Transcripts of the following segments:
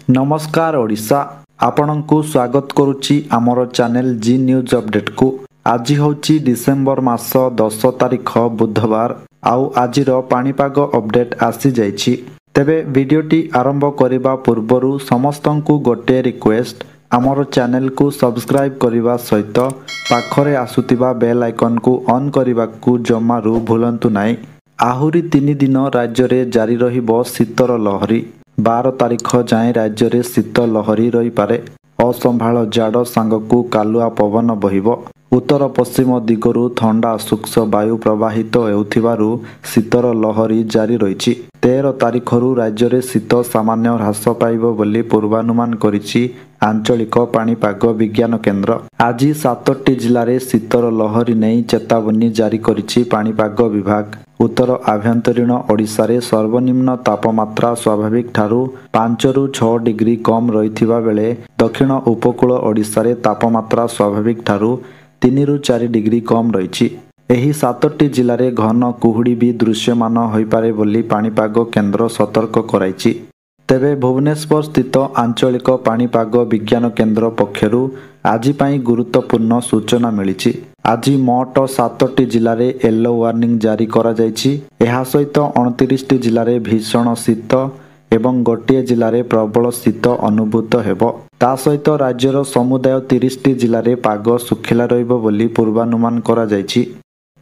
नमस्कार ओडिशा आपणंकु स्वागत करुच्ची आमर चैनल जी न्यूज अपडेट को। आज होची डिसेंबर मास 10 तारिख बुधवार आउ आजिर पाणीपाग अपडेट आसी जाइछि। तेबे वीडियोटी आरंभ करिबा पूर्वरु समस्तंकु गोटे रिक्वेस्ट आमर चैनल को सब्सक्राइब करिबा सहित पाखरे आसुतिबा बेल आइकन को ऑन करिबाकु जमारू भूलंतु नाही। आहुरी 3 दिन राज्य रे जारी रहिबो शीतर लहरी। 12 तारिख जाए राज्य रे शीत लहरी रही पारे। असंभाळ जाड़ सांगकु कालुआ पवन बहिब। उत्तर पश्चिम दिगरु ठंडा शुष्क वायु प्रवाहित हेउथिबारु शीतर लहरी जारी रहिछि। 13 तारिखरु राज्य रे शीत सामान्य ह्रास पाइब बोली पूर्वानुमान करिछि आंचलिक पाणीपाग विज्ञान केन्द्र। आज 7टी जिल्ला रे शीतर लहरी नहीं चेतावनी जारी करिछि पाणीपाग विभाग। उत्तर आभ्यंतरीण ओडिशा रे सर्वनिम्न तापमात्रा स्वाभाविक ठारू 5 रु 6 डिग्री कम रहिथिबा बेले दक्षिण उपकूल ओडिशा रे तापमात्रा स्वाभाविक ठारू 3 रु 4 डिग्री कम रहिछि। एही 7टी जिल्ला रे घन कुहुड़ी भी दृश्यमान होइपारे बोली पाणीपाग केन्द्र सतर्क कराइछि। तेबे भुवनेश्वर स्थित आंचलिक पाणीपाग विज्ञान केन्द्र पक्षरु आज पाई गुरुत्वपूर्ण सूचना मिलिछि। आज मोट 7टी जिल्ला रे येलो वार्निंग जारी करा जाइछि। एहा सहित 29टी जिल्ला रे भीषण शीत एवं गोटिए जिल्ला रे प्रबल शीत अनुभूत हेबो। ता सहित राज्यर समुदाय 30टी जिल्ला रे पाग सुखिला रहिबो बोली पूर्वानुमान करा जाइछि।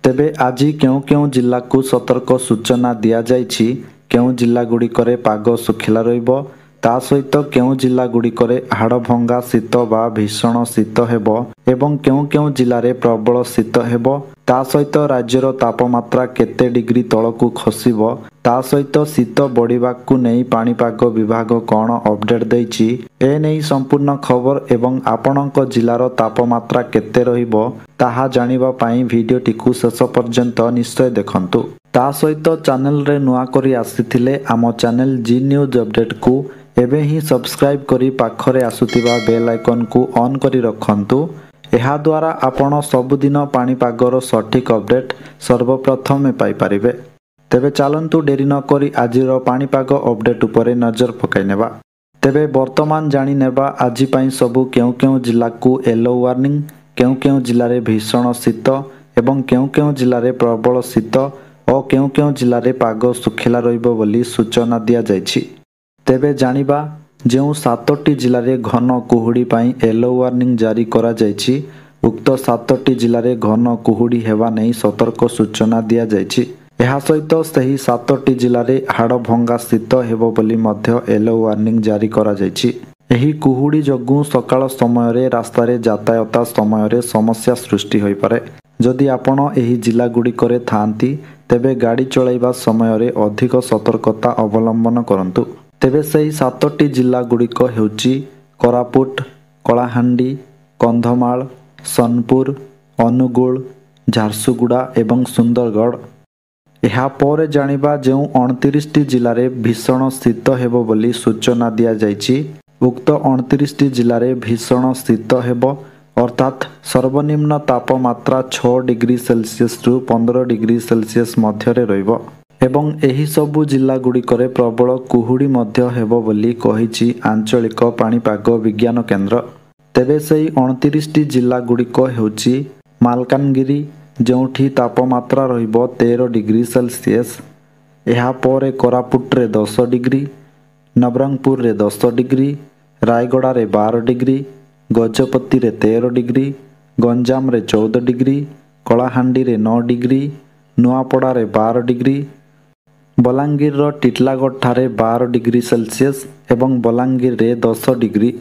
तेबे आज केउ जिल्ला को सतर्क सूचना दिया जाइछि, केउ जिल्ला गुड़िकरे पाग सुखिला रहिबो, ता सहित केउ जिल्ला गुड़िकरे हाड़भंगा शीत बा भीषण शीत हेबो एवं केउ जिल्ला रे प्रबल शीत हेबो। ता सहित राज्यर तापमात्रा केते डिग्री तळकु खसिबो, ता सहित शीत बढ़िबाकु नै पाणीपाग विभाग कोन अपडेट दैछि ए नै संपूर्ण खबर एवं आपणक जिल्लार तापमात्रा केते रहिबो ताहा जानिबा पई भिडियोटिकु शेष पर्यंत निश्चय देखंतु। ता सहित चैनल रे नुआ करी आसीथिले आम चैनल जी न्यूज अपडेट को एबे ही सब्सक्राइब करी पाखरे आसुतिबा बेल आइकन को ऑन करी रखंतु। एहा द्वारा आपण सबुदिन पाणीपागर सठिक अपडेट सर्वप्रथमे पाई परिबे। तेबे चलंतु डेरी न करी आजिर पाणीपाग अपडेट उपरे नजर पकाई नेबा। तेबे वर्तमान जानि नेबा आज पई सबु केउ जिल्ला को येलो वार्निंग, केउ जिल्ला रे भीषण शीत एवं केउ जिल्ला रे प्रबल शीत और केउ जिल्ला रे पाग सुखिला रहिबो बोली सूचना दिया जाइछि। तेबे जानिबा जेउ 7टी जिल्ला रे घन कुहुड़ी पाई येलो वार्निंग जारी करा जाइछि, उक्त 7टी जिल्ला रे घन कुहुड़ी हेबा नै सतर्क सूचना दिया जाइछि। एहा सहित सही 7टी जिल्ला रे हाड़भंगा शीत हेबो बोली मध्य येलो वार्निंग जारी करा जाइछि। एही कुहुड़ी जगु सकाळ समय रे रास्ता रे यातायात समय रे समस्या सृष्टि होई पारे। जदि आपण एही जिल्ला गुड़िकरे थांती तेबे गाड़ी चलाइबा समय रे अधिक सतर्कता अवलंबन करंतु। तेबे सही 7टी जिल्ला गुड़िक हेउची कोरापुट, कलाहांडी, कंधमाल, सोनपुर, अनुगुल, झारसुगुड़ा एवं सुंदरगढ़। एहा परे जानिबा जेउ 29टी जिल्ला रे भीषण शीत हेबो बोली सूचना दिया जाइछि। उक्त 29टी जिल्ला रे भीषण शीत हेबो अर्थात सर्वनिम्न तापमात्रा 6 डिग्री सेल्सियस रु 15 डिग्री सेल्सियस मध्य रे रहिबो एवं एही सबु जिल्ला गुड़िकरे प्रबल कुहुड़ी मध्य हेबो बोली कहिछि आंचलिक पाणीपाग विज्ञान केन्द्र। तेबे सेही 29टी जिल्ला गुड़िक हेउची मालकानगिरी जोठी तापमात्रा रहिबो 13 डिग्री सेल्सियस। एहा परे कोरापुट रे 10 डिग्री, नवरंगपुर रे 10 डिग्री, रायगड़ा रे 12 डिग्री, गजपति रे 13 डिग्री, गंजाम रे 14 डिग्री, कलाहांडी रे 9 डिग्री, नुआपड़ा रे 12 डिग्री, बलांगीर रो टिटलागढ़ ठारे 12 डिग्री सेल्सियस एवं बलांगीर रे 10 डिग्री।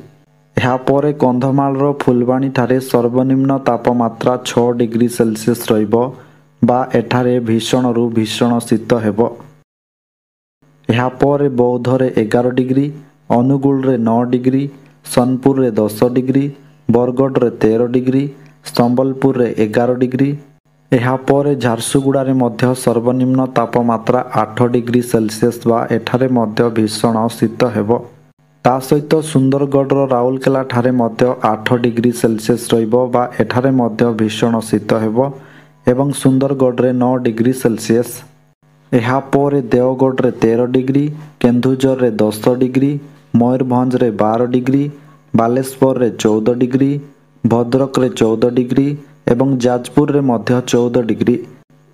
एहा परे कंधमाल रो फुलबाणी ठारे सर्वनिम्न तापमात्रा 6 डिग्री सेल्सियस रहिबो बा एठारे भीषण रु भीषण शीत हेबो। एहा परे बौद्ध रे 11 डिग्री, अनुगुल रे 9 डिग्री, सोनपुर रे 10 डिग्री, बरगढ़ रे 13 डिग्री, संबलपुर रे 11 डिग्री। एहा परे झारसुगुड़ा रे मध्य सर्वनिम्न तापमात्रा 8 डिग्री सेल्सियस बा एठारे मध्य भीषण शीत हेबो। ता सहित सुंदरगढ़ रो राउरकेला ठारे मध्य 8 डिग्री सेल्सियस रहिबो बा एठारे मध्य भीषण शीत हेबो एवं सुंदरगढ़ रे 9 डिग्री सेल्सियस। एहा परे देवगढ़ रे 13 डिग्री, केन्दुझर रे 10 डिग्री, ମୟୂରଭଞ୍ଜରେ 12 ଡିଗ୍ରୀ, ବାଲେଶ୍ୱରରେ 14 ଡିଗ୍ରୀ, ଭଦ୍ରକରେ 14 ଡିଗ୍ରୀ ଏବଂ ଯାଜପୁରରେ ମଧ୍ୟ 14 ଡିଗ୍ରୀ।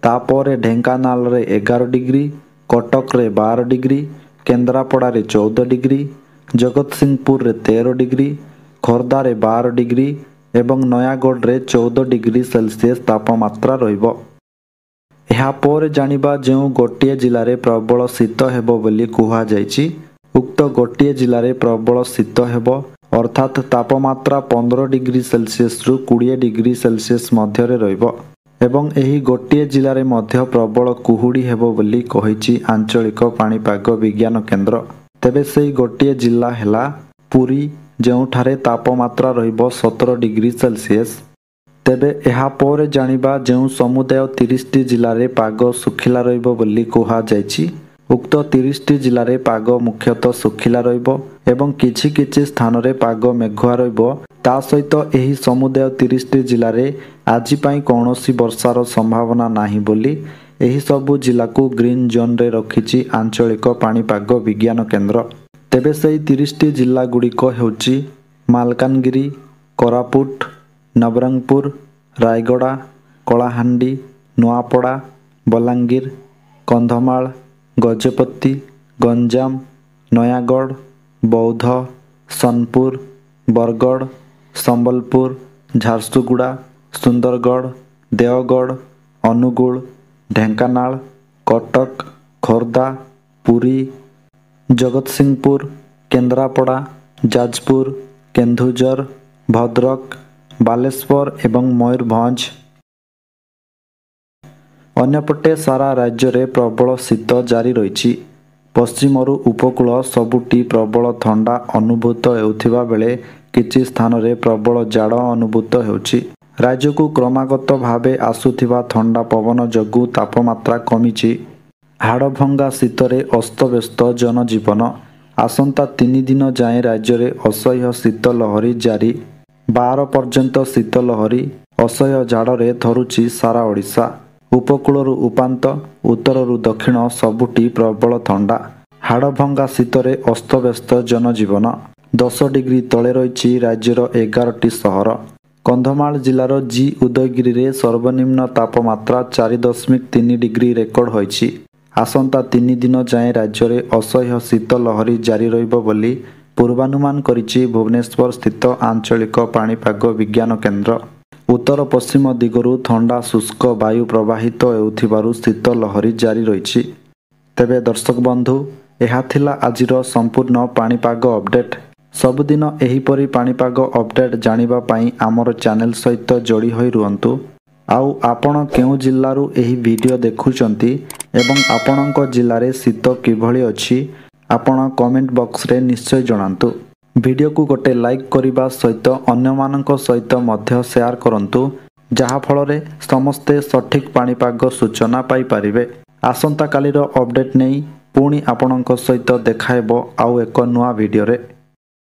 ତାପରେ ଢେଙ୍କାନାଳରେ 11 ଡିଗ୍ରୀ, କଟକରେ 12 ଡିଗ୍ରୀ, କେନ୍ଦ୍ରାପଡ଼ାରେ 14 ଡିଗ୍ରୀ, ଜଗତସିଂହପୁରରେ 13 ଡିଗ୍ରୀ, ଖୋର୍ଦ୍ଧାରେ 12 ଡିଗ୍ରୀ ଏବଂ ନୟାଗଡ଼ରେ 14 ଡିଗ୍ରୀ ସେଲସିୟସ୍ ତାପମାତ୍ରା ରହିବ। ଏହାପରେ ଜାଣିବା ଯେଉଁ ଗୋଟିଏ ଜିଲ୍ଲାରେ ପ୍ରବଳ ଶୀତ ହେବ ବୋଲି କୁହାଯାଇଛି। ଉକ୍ତ ଗୋଟିଏ ଜିଲ୍ଲାରେ ପ୍ରବଳ ଶୀତ ହେବ ଅର୍ଥାତ୍ ତାପମାତ୍ରା 15 ଡିଗ୍ରୀ ସେଲସିୟସ୍ରୁ 20 ଡିଗ୍ରୀ ସେଲସିୟସ୍ ମଧ୍ୟରେ ରହିବ ଏବଂ ଏହି ଗୋଟିଏ ଜିଲ୍ଲାରେ ମଧ୍ୟ ପ୍ରବଳ କୁହୁଡ଼ି ହେବ ବୋଲି କହିଛି ଆଞ୍ଚଳିକ ପାଣିପାଗ ବିଜ୍ଞାନ କେନ୍ଦ୍ର। ତେବେ ସେହି ଗୋଟିଏ ଜିଲ୍ଲା ହେଲା ପୁରୀ, ଯେଉଁଠାରେ ତାପମାତ୍ରା ରହିବ 17 ଡିଗ୍ରୀ ସେଲସିୟସ୍। ତେବେ ଏହାପରେ ଜାଣିବା ଯେଉଁ ସମୁଦାୟ 30ଟି ଜିଲ୍ଲାରେ ପାଗ ଶୁଖିଲା ରହିବ ବୋଲି କୁହାଯାଇଛି। ଉକ୍ତ 30ଟି ଜିଲ୍ଲାରେ ପାଗ ମୁଖ୍ୟତଃ ଶୁଖିଲା ରହିବ ଏବଂ କିଛି କିଛି ସ୍ଥାନରେ ପାଗ ମେଘୁଆ ରହିବ। ତା ସହିତ ଏହି ସମୁଦାୟ 30ଟି ଜିଲ୍ଲାରେ ଆଜି ପାଇଁ କୌଣସି ବର୍ଷାର ସମ୍ଭାବନା ନାହିଁ ବୋଲି ଏହି ସବୁ ଜିଲ୍ଲାକୁ ଗ୍ରୀନ୍ ଜୋନ୍ରେ ରଖିଛି ଆଞ୍ଚଳିକ ପାଣିପାଗ ବିଜ୍ଞାନ କେନ୍ଦ୍ର। ତେବେ ସେହି 30ଟି ଜିଲ୍ଲା ଗୁଡ଼ିକ ହେଉଛି ମାଲକାନଗିରି, କୋରାପୁଟ, ନବରଙ୍ଗପୁର, ରାୟଗଡ଼ା, କଳାହାଣ୍ଡି, ନୂଆପଡ଼ା, ବଲାଙ୍ଗୀର, କନ୍ଧମାଳ, ଗଜପତି, ଗଞ୍ଜାମ, ନୟାଗଡ଼, ବୌଦ୍ଧ, ସୋନପୁର, ବରଗଡ଼, ସମ୍ବଲପୁର, ଝାରସୁଗୁଡ଼ା, ସୁନ୍ଦରଗଡ଼, ଦେଓଗଡ଼, ଅନୁଗୁଳ, ଢେଙ୍କାନାଳ, କଟକ, ଖୋର୍ଦ୍ଧା, ପୁରୀ, ଜଗତସିଂହପୁର, କେନ୍ଦ୍ରାପଡ଼ା, ଯାଜପୁର, କେନ୍ଦୁଝର, ଭଦ୍ରକ, ବାଲେଶ୍ୱର ଏବଂ ମୟୂରଭଞ୍ଜ। ଅନ୍ୟପଟେ ସାରା ରାଜ୍ୟରେ ପ୍ରବଳ ଶୀତ ଜାରି ରହିଛି। ପଶ୍ଚିମରୁ ଉପକୂଳ ସବୁଠି ପ୍ରବଳ ଥଣ୍ଡା ଅନୁଭୂତ ହେଉଥିବା ବେଳେ କିଛି ସ୍ଥାନରେ ପ୍ରବଳ ଜାଡ଼ ଅନୁଭୂତ ହେଉଛି। ରାଜ୍ୟକୁ କ୍ରମାଗତ ଭାବେ ଆସୁଥିବା ଥଣ୍ଡା ପବନ ଯୋଗୁଁ ତାପମାତ୍ରା କମିଛି। ହାଡ଼ଭଙ୍ଗା ଶୀତରେ ଅସ୍ତବ୍ୟସ୍ତ ଜନଜୀବନ। ଆସନ୍ତା 3 ଦିନ ଯାଏଁ ରାଜ୍ୟରେ ଅସହ୍ୟ ଶୀତ ଲହରୀ ଜାରି। 12 ପର୍ଯ୍ୟନ୍ତ ଶୀତ ଲହରୀ। ଅସହ୍ୟ ଝାଡ଼ରେ ଥରୁଛି ସାରା ଓଡ଼ିଶା। ଉପକୂଳରୁ ଉପାନ୍ତ, ଉତ୍ତରରୁ ଦକ୍ଷିଣ ସବୁଠି ପ୍ରବଳ ଥଣ୍ଡା। ହାଡ଼ଭଙ୍ଗା ଶୀତରେ ଅସ୍ତବ୍ୟସ୍ତ ଜନଜୀବନ। 10 ଡିଗ୍ରୀ ତଳେ ରହିଛି ରାଜ୍ୟର 11ଟି ସହର। କନ୍ଧମାଳ ଜିଲ୍ଲାର ଜି ଉଦୟଗିରିରେ ସର୍ବନିମ୍ନ ତାପମାତ୍ରା 4.3 ଡିଗ୍ରୀ ରେକର୍ଡ ହୋଇଛି। ଆସନ୍ତା 3 ଦିନ ଯାଏଁ ରାଜ୍ୟରେ ଅସହ୍ୟ ଶୀତ ଲହରୀ ଜାରି ରହିବ ବୋଲି ପୂର୍ବାନୁମାନ କରିଛି ଭୁବନେଶ୍ୱର ସ୍ଥିତ ଆଞ୍ଚଳିକ ପାଣିପାଗ ବିଜ୍ଞାନ କେନ୍ଦ୍ର। ଉତ୍ତର ପଶ୍ଚିମ ଦିଗରୁ ଥଣ୍ଡା ଶୁଷ୍କ ବାୟୁ ପ୍ରବାହିତ ହେଉଥିବାରୁ ଶୀତ ଲହରୀ ଜାରି ରହିଛି। ତେବେ ଦର୍ଶକ ବନ୍ଧୁ, ଏହା ଥିଲା ଆଜିର ସମ୍ପୂର୍ଣ୍ଣ ପାଣିପାଗ ଅପଡେଟ୍। ସବୁଦିନ ଏହିପରି ପାଣିପାଗ ଅପଡେଟ୍ ଜାଣିବା ପାଇଁ ଆମର ଚ୍ୟାନେଲ ସହିତ ଯୋଡ଼ି ହୋଇ ରୁହନ୍ତୁ। ଆଉ ଆପଣ କେଉଁ ଜିଲ୍ଲାରୁ ଏହି ଭିଡ଼ିଓ ଦେଖୁଛନ୍ତି ଏବଂ ଆପଣଙ୍କ ଜିଲ୍ଲାରେ ଶୀତ କିଭଳି ଅଛି ଆପଣ କମେଣ୍ଟ ବକ୍ସରେ ନିଶ୍ଚୟ ଜଣାନ୍ତୁ। ଭିଡ଼ିଓକୁ ଗୋଟେ ଲାଇକ୍ କରିବା ସହିତ ଅନ୍ୟମାନଙ୍କ ସହିତ ମଧ୍ୟ ସେୟାର କରନ୍ତୁ, ଯାହାଫଳରେ ସମସ୍ତେ ସଠିକ୍ ପାଣିପାଗ ସୂଚନା ପାଇପାରିବେ। ଆସନ୍ତାକାଲିର ଅପଡେଟ୍ ନେଇ ପୁଣି ଆପଣଙ୍କ ସହିତ ଦେଖାହେବ ଆଉ ଏକ ନୂଆ ଭିଡ଼ିଓରେ।